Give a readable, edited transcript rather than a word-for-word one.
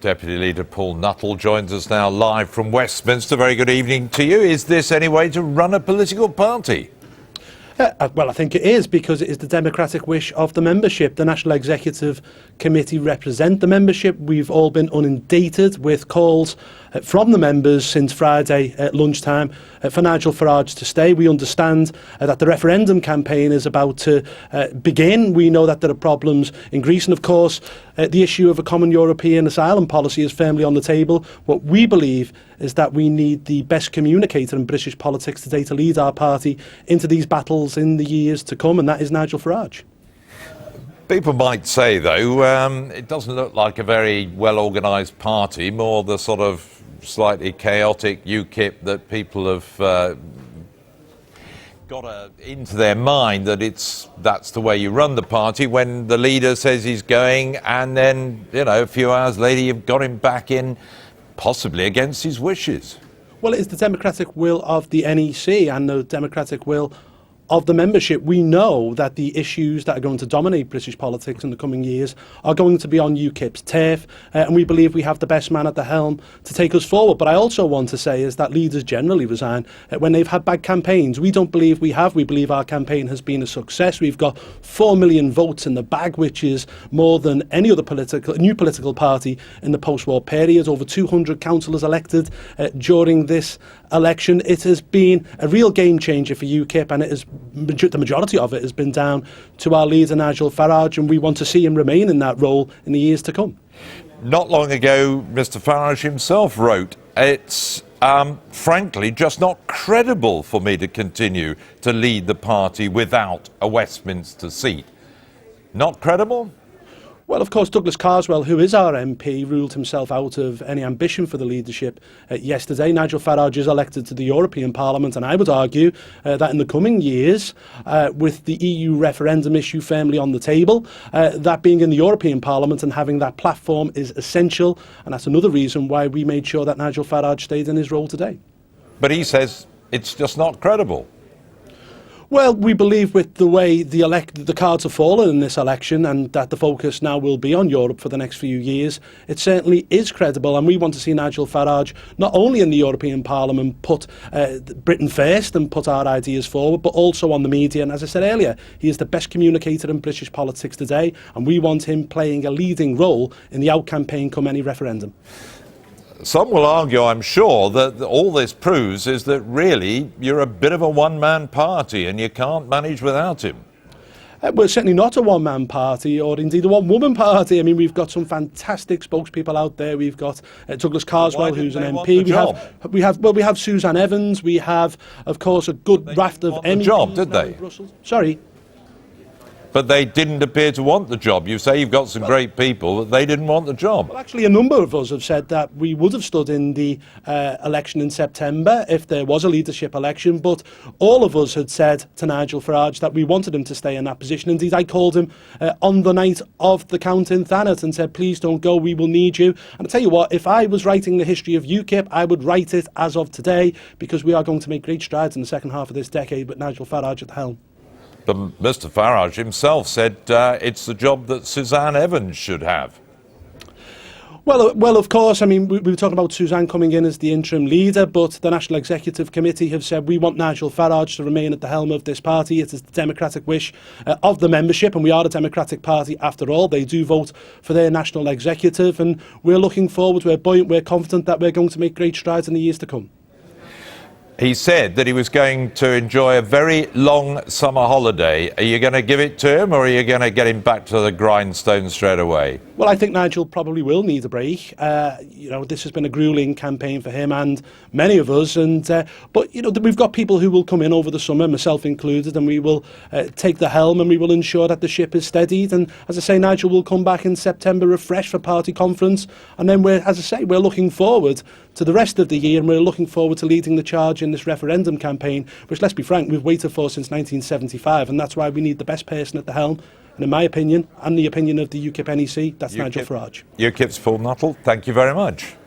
Deputy Leader Paul Nuttall joins us now live from Westminster. Very good evening to you. Is this any way to run a political party? Well, I think it is, because it is the democratic wish of the membership. The National Executive Committee represent the membership. We've all been inundated with calls from the members since Friday at lunchtime for Nigel Farage to stay. We understand that the referendum campaign is about to begin. We know that there are problems in Greece, and of course the issue of a common European asylum policy is firmly on the table. What we believe is that we need the best communicator in British politics today to lead our party into these battles in the years to come, and that is Nigel Farage. People might say, though, it doesn't look like a very well-organised party, more the sort of slightly chaotic UKIP that people have got into their mind that that's the way you run the party when the leader says he's going, and then, you know, a few hours later you've got him back in, possibly against his wishes. Well, it is the democratic will of the NEC and the democratic will of the membership. We know that the issues that are going to dominate British politics in the coming years are going to be on UKIP's turf, and we believe we have the best man at the helm to take us forward. But I also want to say is that leaders generally resign when they've had bad campaigns. We don't believe we have. We believe our campaign has been a success. We've got 4 million votes in the bag, which is more than any other new political party in the post-war period. Over 200 councillors elected during this election. It has been a real game changer for UKIP, and the majority of it has been down to our leader Nigel Farage, and we want to see him remain in that role in the years to come. Not long ago, Mr Farage himself wrote, "It's frankly just not credible for me to continue to lead the party without a Westminster seat." Not credible? Well, of course, Douglas Carswell, who is our MP, ruled himself out of any ambition for the leadership yesterday. Nigel Farage is elected to the European Parliament, and I would argue that in the coming years, with the EU referendum issue firmly on the table, that being in the European Parliament and having that platform is essential, and that's another reason why we made sure that Nigel Farage stayed in his role today. But he says it's just not credible. Well, we believe with the way the cards have fallen in this election, and that the focus now will be on Europe for the next few years, it certainly is credible, and we want to see Nigel Farage not only in the European Parliament put Britain first and put our ideas forward, but also on the media. And as I said earlier, he is the best communicator in British politics today, and we want him playing a leading role in the out-campaign come any referendum. Some will argue, I'm sure, that all this proves is that really you're a bit of a one-man party and you can't manage without him. We're certainly not a one-man party, or indeed a one-woman party. I mean, we've got some fantastic spokespeople out there. We've got Douglas Carswell, who's an MP. We have Suzanne Evans. We have, of course, a good raft of MEPs. Job, did they? Sorry. But they didn't appear to want the job. You say you've got some great people, but they didn't want the job. Well, actually, a number of us have said that we would have stood in the election in September if there was a leadership election, but all of us had said to Nigel Farage that we wanted him to stay in that position. Indeed, I called him on the night of the count in Thanet and said, please don't go, we will need you. And I tell you what, if I was writing the history of UKIP, I would write it as of today, because we are going to make great strides in the second half of this decade with Nigel Farage at the helm. But Mr Farage himself said it's the job that Suzanne Evans should have. Well, of course, I mean, we were talking about Suzanne coming in as the interim leader, but the National Executive Committee have said we want Nigel Farage to remain at the helm of this party. It is the democratic wish of the membership, and we are a democratic party after all. They do vote for their national executive, and we're looking forward, we're buoyant, we're confident that we're going to make great strides in the years to come. He said that he was going to enjoy a very long summer holiday. Are you going to give it to him, or are you going to get him back to the grindstone straight away? Well, I think Nigel probably will need a break. You know, this has been a gruelling campaign for him and many of us. But, you know, we've got people who will come in over the summer, myself included, and we will take the helm and we will ensure that the ship is steadied. And as I say, Nigel will come back in September refreshed for party conference. And then we're looking forward to the rest of the year, and we're looking forward to leading the charge in this referendum campaign, which, let's be frank, we've waited for since 1975, and that's why we need the best person at the helm. And in my opinion, and the opinion of the UKIP NEC, that's Nigel Farage. UKIP's Paul Nuttall, thank you very much.